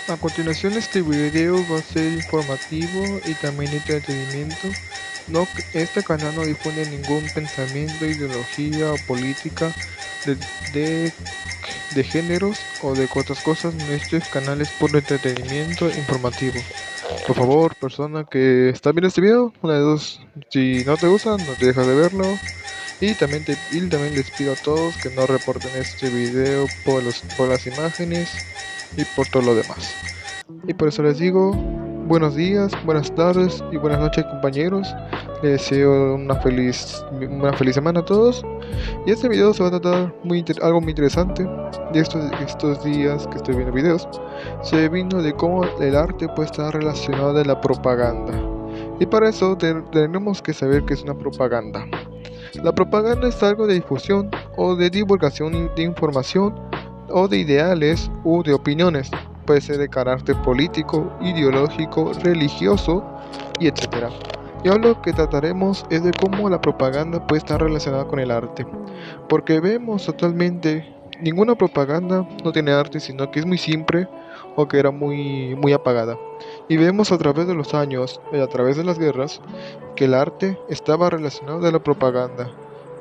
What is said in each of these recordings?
A continuación este video va a ser informativo y también de entretenimiento. Este canal no difunde ningún pensamiento, ideología o política de, de, de géneros o de otras cosas. Este canal es por entretenimiento informativo. Por favor, persona que está viendo este video, una de dos, si no te gusta, no te dejas de verlo. Y también les pido a todos que no reporten este video por las imágenes y por todo lo demás. Y por eso les digo, buenos días, buenas tardes y buenas noches, compañeros. Les deseo una feliz semana a todos. Y este video se va a tratar algo muy interesante. De estos días que estoy viendo videos, se vino de cómo el arte puede estar relacionado a la propaganda. Y para eso tenemos que saber qué es una propaganda. La propaganda es algo de difusión o de divulgación de información o de ideales u de opiniones. Puede ser de carácter político, ideológico, religioso y etc. Y ahora lo que trataremos es de cómo la propaganda puede estar relacionada con el arte. Porque vemos actualmente ninguna propaganda no tiene arte, sino que es muy simple o que era muy apagada. Y vemos a través de los años y a través de las guerras que el arte estaba relacionado a la propaganda.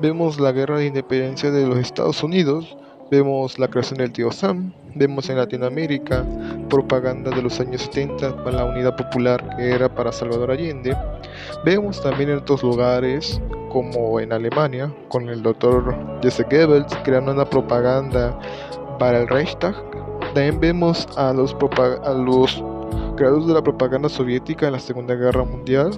Vemos la guerra de independencia de los Estados Unidos, vemos la creación del tío Sam, vemos en Latinoamérica propaganda de los años 70 para la Unidad Popular que era para Salvador Allende. Vemos también en otros lugares como en Alemania con el doctor Joseph Goebbels creando una propaganda para el Reichstag. También vemos a los creadores de la propaganda soviética en la Segunda Guerra Mundial.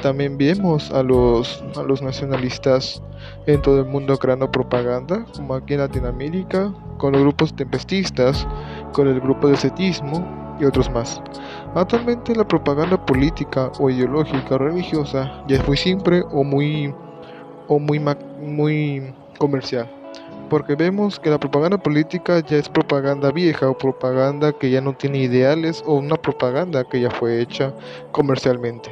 También vemos a los nacionalistas en todo el mundo creando propaganda, como aquí en Latinoamérica, con los grupos tempestistas, con el grupo de cetismo y otros más. Actualmente la propaganda política o ideológica o religiosa ya es muy simple muy comercial. Porque vemos que la propaganda política ya es propaganda vieja o propaganda que ya no tiene ideales o una propaganda que ya fue hecha comercialmente.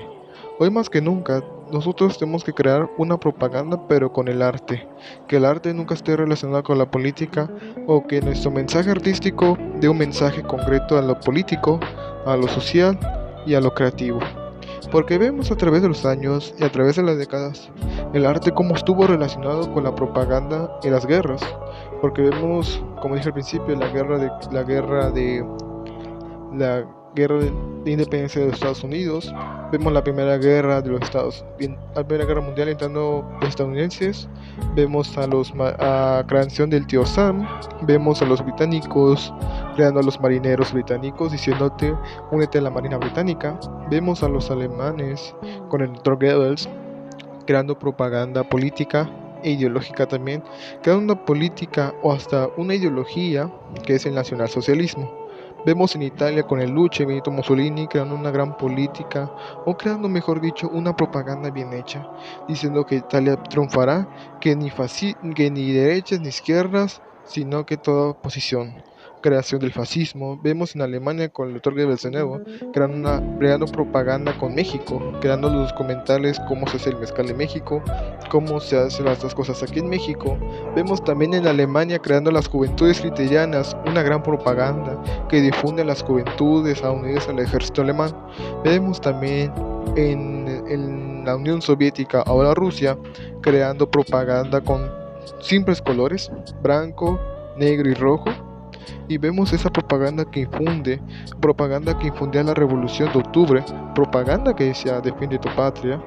Hoy más que nunca, nosotros tenemos que crear una propaganda pero con el arte. Que el arte nunca esté relacionado con la política o que nuestro mensaje artístico dé un mensaje concreto a lo político, a lo social y a lo creativo. Porque vemos a través de los años y a través de las décadas el arte cómo estuvo relacionado con la propaganda y las guerras. Porque vemos, como dije al principio, la guerra de independencia de los Estados Unidos. Vemos la primera guerra de la primera guerra mundial entrando los estadounidenses. Vemos a creación del tío Sam. Vemos a los británicos creando a los marineros británicos diciéndote únete a la marina británica. Vemos a los alemanes con el Dr. Goebbels creando propaganda política e ideológica también, creando una política o hasta una ideología que es el nacionalsocialismo. Vemos en Italia con el Duce Benito Mussolini creando una gran política, o creando, mejor dicho, una propaganda bien hecha, diciendo que Italia triunfará, que ni derechas ni izquierdas, sino que toda oposición. Creación del fascismo. Vemos en Alemania con el doctor Goebbels de nuevo, creando propaganda con México, creando los documentales cómo se hace el mezcal en México, cómo se hacen las cosas aquí en México. Vemos también en Alemania creando las juventudes cristianas, una gran propaganda que difunde las juventudes unidas al ejército alemán. Vemos también en la Unión Soviética, ahora Rusia, creando propaganda con simples colores, blanco, negro y rojo. Y vemos esa propaganda que infundía la Revolución de Octubre, propaganda que decía defiende tu patria,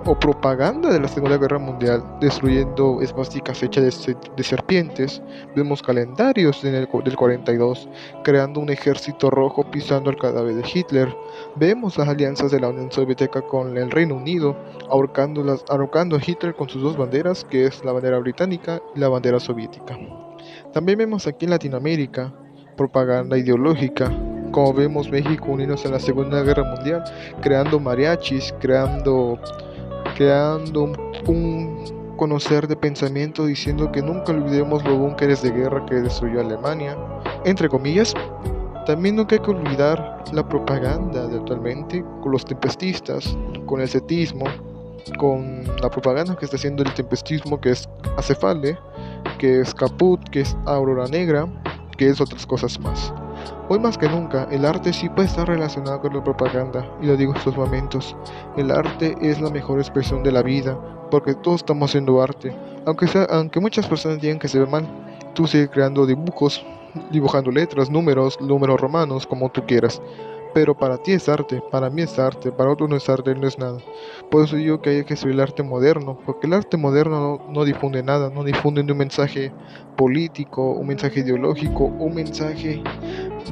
o propaganda de la Segunda Guerra Mundial, destruyendo esvásticas hechas de serpientes. Vemos calendarios del 42, creando un ejército rojo pisando el cadáver de Hitler. Vemos las alianzas de la Unión Soviética con el Reino Unido, ahorcando a Hitler con sus dos banderas, que es la bandera británica y la bandera soviética. También vemos aquí en Latinoamérica propaganda ideológica, como vemos México unidos en la Segunda Guerra Mundial, creando mariachis, creando un conocer de pensamiento diciendo que nunca olvidemos los búnkeres de guerra que destruyó Alemania, entre comillas. También nunca hay que olvidar la propaganda de actualmente con los tempestistas, con el cetismo, con la propaganda que está haciendo el tempestismo, que es Acefale, que es Caput, que es Aurora Negra, que es otras cosas más. Hoy más que nunca, el arte sí puede estar relacionado con la propaganda, y lo digo en estos momentos. El arte es la mejor expresión de la vida, porque todos estamos haciendo arte. Aunque muchas personas digan que se ve mal, tú sigues creando dibujos, dibujando letras, números romanos, como tú quieras. Pero para ti es arte, para mí es arte, para otro no es arte, no es nada. Por eso digo que hay que estudiar el arte moderno, porque el arte moderno no difunde nada, no difunde un mensaje político, un mensaje ideológico, un mensaje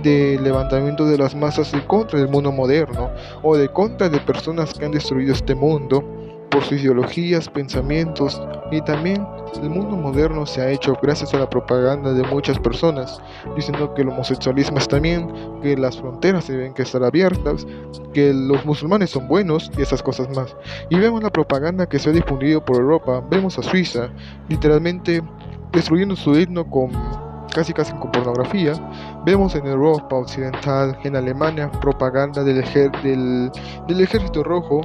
de levantamiento de las masas en contra del mundo moderno o de contra de personas que han destruido este mundo por sus ideologías, pensamientos. Y también el mundo moderno se ha hecho gracias a la propaganda de muchas personas diciendo que el homosexualismo está bien, que las fronteras deben que estar abiertas, que los musulmanes son buenos y esas cosas más. Y vemos la propaganda que se ha difundido por Europa. Vemos a Suiza literalmente destruyendo su himno con casi con pornografía. Vemos en Europa Occidental, en Alemania, propaganda del Ejército Rojo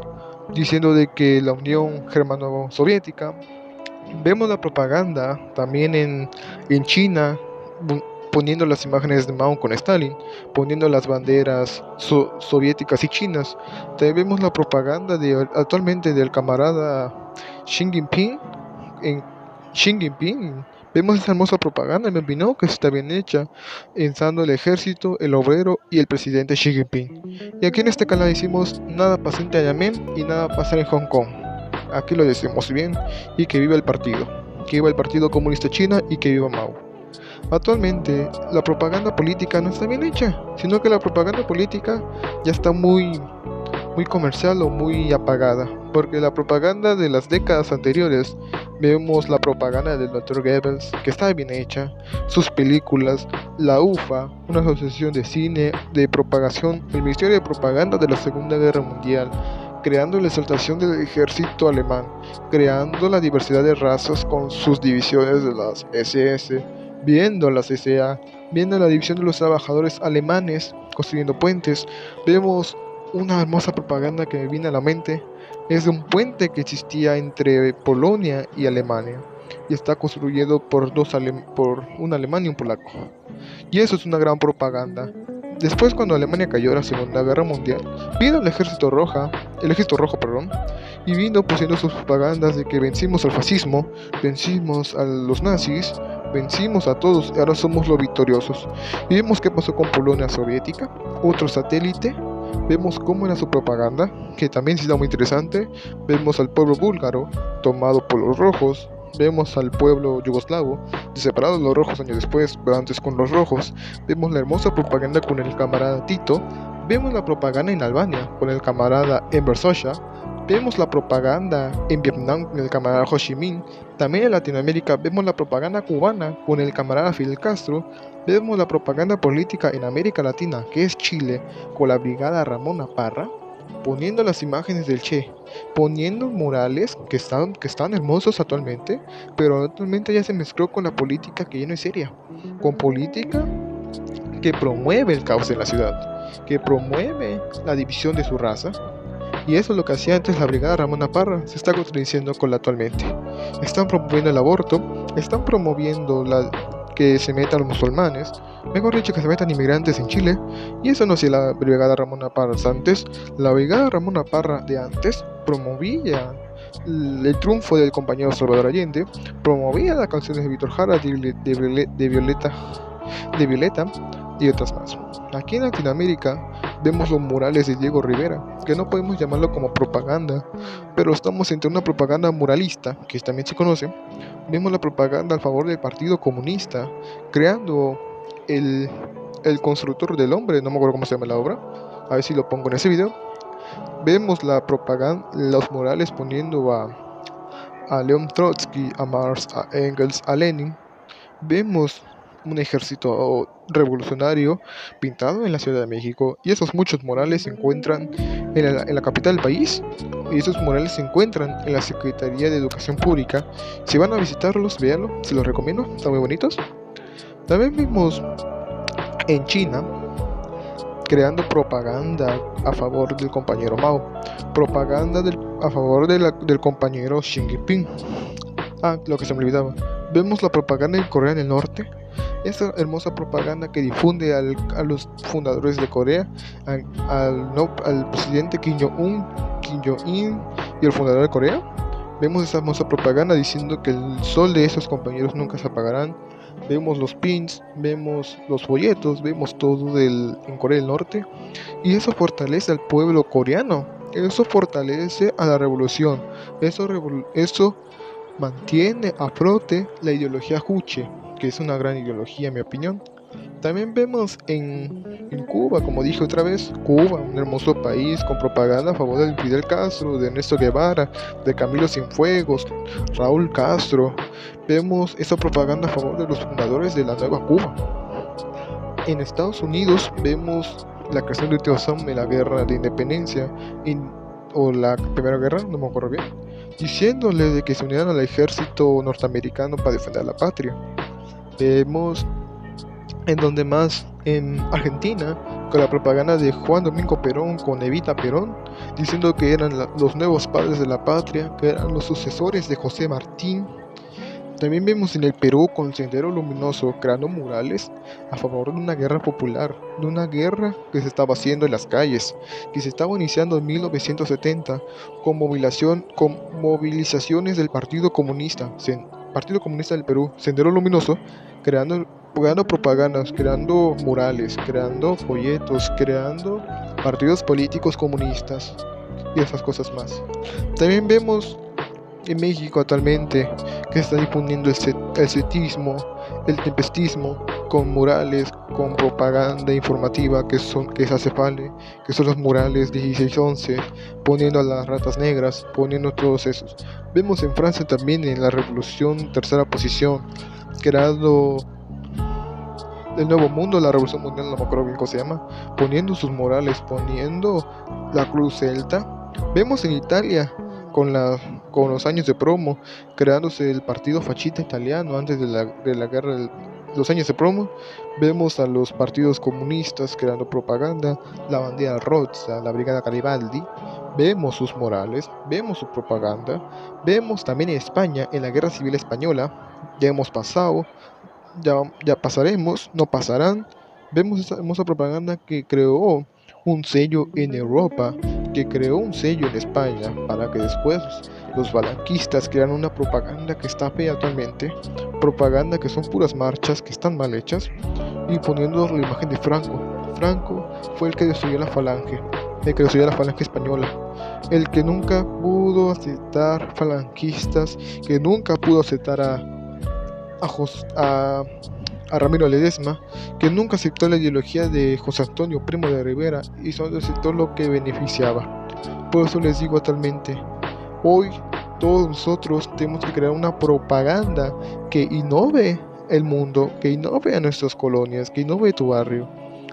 diciendo de que la Unión Germano-Soviética. Vemos la propaganda también en China, poniendo las imágenes de Mao con Stalin, poniendo las banderas soviéticas y chinas. También vemos la propaganda actualmente del camarada Xi Jinping en Xi Jinping. Vemos esa hermosa propaganda, me opinión, que está bien hecha, usando el ejército, el obrero y el presidente Xi Jinping. Y aquí en este canal decimos nada pasa en Tiananmen y nada pasa en Hong Kong. Aquí lo decimos bien, y que viva el partido, que viva el Partido Comunista China y que viva Mao. Actualmente la propaganda política no está bien hecha, sino que la propaganda política ya está muy comercial o muy apagada, porque la propaganda de las décadas anteriores, vemos la propaganda del Dr. Goebbels, que está bien hecha, sus películas, la UFA, una asociación de cine, de propagación, el Ministerio de Propaganda de la Segunda Guerra Mundial, creando la exaltación del ejército alemán, creando la diversidad de razas con sus divisiones de las SS, viendo las SA, viendo la división de los trabajadores alemanes construyendo puentes. Vemos una hermosa propaganda que me viene a la mente, es de un puente que existía entre Polonia y Alemania y está construido por un alemán y un polaco, y eso es una gran propaganda. Después, cuando Alemania cayó en la Segunda Guerra Mundial, vino el ejército rojo, perdón, y vino pusiendo sus propagandas de que vencimos al fascismo, vencimos a los nazis, vencimos a todos y ahora somos los victoriosos. Y vemos qué pasó con Polonia soviética, otro satélite. Vemos cómo era su propaganda, que también sí está muy interesante. Vemos al pueblo búlgaro tomado por los rojos. Vemos al pueblo yugoslavo separados los rojos años después, pero antes con los rojos. Vemos la hermosa propaganda con el camarada Tito. Vemos la propaganda en Albania con el camarada Enver Hoxha. Vemos la propaganda en Vietnam con el camarada Ho Chi Minh. También en Latinoamérica vemos la propaganda cubana con el camarada Fidel Castro. Vemos la propaganda política en América Latina, que es Chile, con la brigada Ramón Parra, poniendo las imágenes del Che, poniendo murales que están hermosos actualmente, pero actualmente ya se mezcló con la política que ya no es seria, con política que promueve el caos en la ciudad, que promueve la división de su raza. Y eso es lo que hacía antes la brigada Ramón Parra, se está contradiciendo con la actualmente. Están promoviendo el aborto, están promoviendo que se metan los musulmanes, mejor dicho que se metan inmigrantes en Chile, y eso no hacía la brigada Ramón Parra antes. La brigada Ramón Parra de antes promovía el triunfo del compañero Salvador Allende, promovía las canciones de Víctor Jara, de Violeta y otras más. Aquí en Latinoamérica vemos los murales de Diego Rivera, que no podemos llamarlo como propaganda, pero estamos entre una propaganda muralista, que también se conoce. Vemos la propaganda a favor del Partido Comunista, creando el constructor del hombre, no me acuerdo cómo se llama la obra, a ver si lo pongo en ese video. Vemos la propaganda, los murales poniendo a León Trotsky, a Marx, a Engels, a Lenin. Vemos un ejército revolucionario pintado en la Ciudad de México, y esos muchos murales se encuentran en la capital del país, y esos murales se encuentran en la Secretaría de Educación Pública. Si van a visitarlos, véanlo, se los recomiendo, están muy bonitos. También vimos en China creando propaganda a favor del compañero Mao, propaganda a favor del compañero Xi Jinping. Lo que se me olvidaba, vemos la propaganda en Corea del Norte, esa hermosa propaganda que difunde a los fundadores de Corea, al presidente Kim Jong-un y el fundador de Corea. Vemos esa hermosa propaganda diciendo que el sol de esos compañeros nunca se apagarán. Vemos los pins, vemos los folletos, vemos todo en Corea del Norte, y eso fortalece al pueblo coreano, eso fortalece a la revolución, eso mantiene a flote la ideología Juche, que es una gran ideología en mi opinión. También vemos en Cuba, como dije otra vez, Cuba, un hermoso país con propaganda a favor de Fidel Castro, de Ernesto Guevara, de Camilo Cienfuegos, Raúl Castro. Vemos esa propaganda a favor de los fundadores de la nueva Cuba. En Estados Unidos vemos la creación de Tío Sam en la guerra de independencia o la primera guerra, no me acuerdo bien, diciéndole de que se unieran al ejército norteamericano para defender a la patria. Vemos en donde más en Argentina, con la propaganda de Juan Domingo Perón con Evita Perón, diciendo que eran los nuevos padres de la patria, que eran los sucesores de José Martín. También vemos en el Perú con Sendero Luminoso creando murales a favor de una guerra popular, de una guerra que se estaba haciendo en las calles, que se estaba iniciando en 1970 con movilizaciones del Partido Comunista del Perú, Sendero Luminoso, creando propagandas, creando murales, creando folletos, creando partidos políticos comunistas y esas cosas más. También vemos en México actualmente que está difundiendo el cetismo, el tempestismo, con murales, con propaganda informativa que se hace falta, que son los murales 16-11, poniendo a las ratas negras, poniendo todos esos. Vemos en Francia también en la Revolución Tercera Posición, creando el Nuevo Mundo, la Revolución Mundial, no me acuerdo bien cómo se llama, poniendo sus murales, poniendo la cruz celta. Vemos en Italia con los años de promo, creándose el partido fascista italiano antes de la guerra de los años de promo. Vemos a los partidos comunistas creando propaganda, la bandera rosa, la brigada Garibaldi. Vemos sus murales, vemos su propaganda. Vemos también en España, en la guerra civil española, ya hemos pasado, ya pasaremos, no pasarán. Vemos esa hermosa propaganda que creó un sello en Europa, que creó un sello en España, para que después los falangistas crearan una propaganda que está fea actualmente, propaganda que son puras marchas que están mal hechas, y poniendo la imagen de Franco. Franco fue el que destruyó la falange, española, el que nunca pudo aceptar falangistas, que nunca pudo aceptar a Ramiro Ledesma, que nunca aceptó la ideología de José Antonio Primo de Rivera y solo aceptó lo que beneficiaba. Por eso les digo actualmente, hoy todos nosotros tenemos que crear una propaganda que innove el mundo, que innove a nuestras colonias, que innove tu barrio.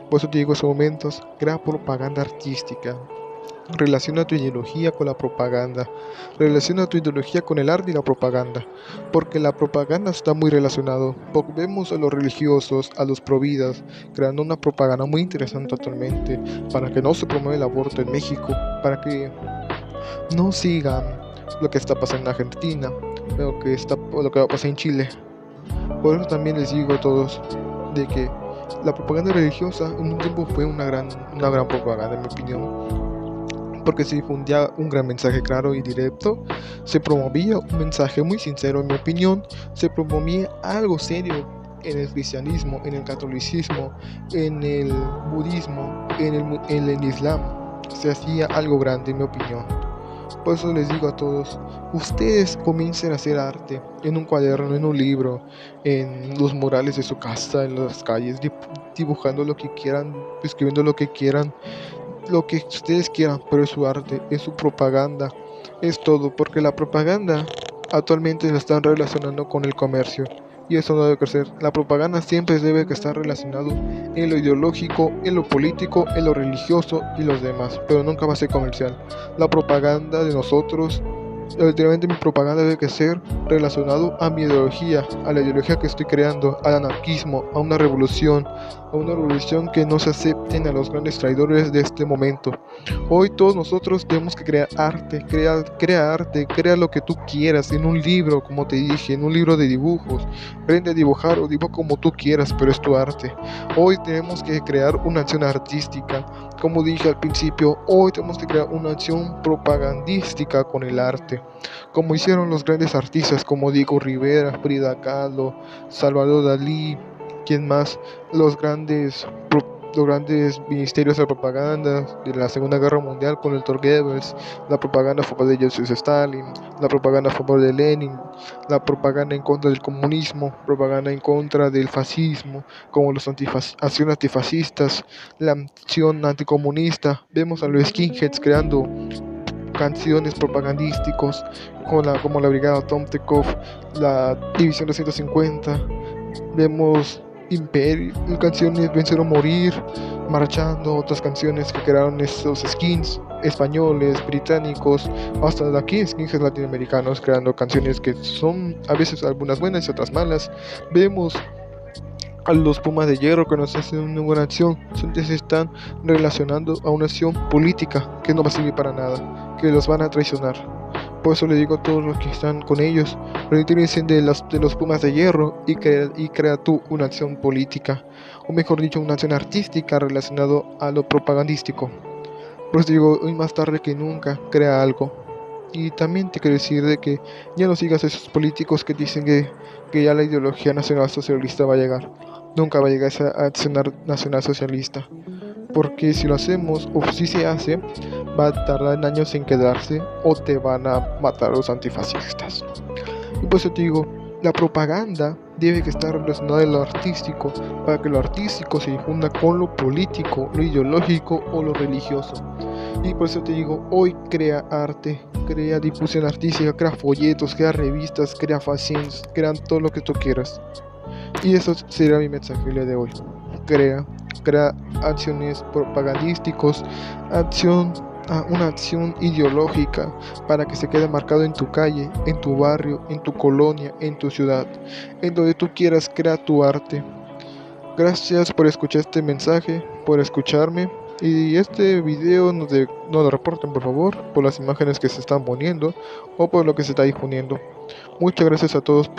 Por eso te digo, en esos momentos, crea propaganda artística. Relaciona tu ideología con la propaganda, relaciona tu ideología con el arte y la propaganda, porque la propaganda está muy relacionado. Vemos a los religiosos, a los providas, creando una propaganda muy interesante actualmente, para que no se promueva el aborto en México, para que no sigan lo que está pasando en Argentina, lo que va a pasar en Chile. Por eso también les digo a todos de que la propaganda religiosa en un tiempo fue una gran propaganda, en mi opinión, porque se difundía un gran mensaje claro y directo, se promovía un mensaje muy sincero, en mi opinión, se promovía algo serio en el cristianismo, en el catolicismo, en el budismo, en el islam. Se hacía algo grande, en mi opinión. Por eso les digo a todos, ustedes comiencen a hacer arte en un cuaderno, en un libro, en los murales de su casa, en las calles, dibujando lo que quieran, escribiendo lo que quieran, lo que ustedes quieran, pero es su arte, es su propaganda, es todo, porque la propaganda actualmente la están relacionando con el comercio, y eso no debe ser. La propaganda siempre debe estar relacionado en lo ideológico, en lo político, en lo religioso y los demás, pero nunca va a ser comercial. La propaganda de nosotros, literalmente mi propaganda debe ser relacionado a mi ideología, a la ideología que estoy creando, al anarquismo, a una revolución, a una revolución que no se acepten a los grandes traidores de este momento. Hoy todos nosotros tenemos que crear arte, crea lo que tú quieras, en un libro, como te dije, en un libro de dibujos. Aprende a dibujar o dibuja como tú quieras, pero es tu arte. Hoy tenemos que crear una acción artística. Como dije al principio, hoy tenemos que crear una acción propagandística con el arte, como hicieron los grandes artistas como Diego Rivera, Frida Kahlo, Salvador Dalí, ¿quién más? Los grandes ministerios de propaganda de la Segunda Guerra Mundial con el Dr. Goebbels, la propaganda a favor de Joseph Stalin, la propaganda a favor de Lenin, la propaganda en contra del comunismo, propaganda en contra del fascismo, como los acciones antifascistas, la acción anticomunista. Vemos a los skinheads creando canciones propagandísticos como la Brigada Tomtekov, la División 250. Vemos canciones Vencer o Morir, Marchando, otras canciones que crearon estos skins españoles, británicos, hasta de aquí skins latinoamericanos creando canciones que son a veces algunas buenas y otras malas. Vemos a los Pumas de Hierro que nos hacen una buena acción, se están relacionando a una acción política que no va a servir para nada, que los van a traicionar. Por eso le digo a todos los que están con ellos, retírense de los Pumas de Hierro y crea tú una acción política, o mejor dicho, una acción artística relacionada a lo propagandístico. Por eso digo, hoy más tarde que nunca, crea algo. Y también te quiero decir de que ya no sigas a esos políticos que dicen que ya la ideología nacional socialista va a llegar. Nunca va a llegar esa acción nacional socialista, porque si lo hacemos o si se hace, va a tardar años en quedarse o te van a matar los antifascistas. Y por eso te digo, la propaganda debe que estar relacionada a lo artístico, para que lo artístico se difunda con lo político, lo ideológico o lo religioso. Y por eso te digo, hoy crea arte, crea difusión artística, crea folletos, crea revistas, crea fanzines, crea todo lo que tú quieras. Y eso será mi mensaje el día de hoy. Crea acciones propagandísticos, una acción ideológica para que se quede marcado en tu calle, en tu barrio, en tu colonia, en tu ciudad, en donde tú quieras. Crea tu arte. Gracias por escuchar este mensaje, por escucharme. Y este video no lo reporten, por favor, por las imágenes que se están poniendo o por lo que se está difundiendo. Muchas gracias a todos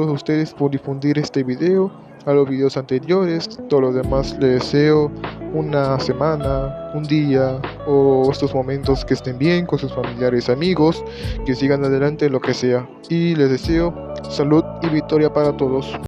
ustedes por difundir este video, a los videos anteriores. Todos los demás les deseo una semana, un día o estos momentos que estén bien con sus familiares, amigos, que sigan adelante lo que sea. Y les deseo salud y victoria para todos.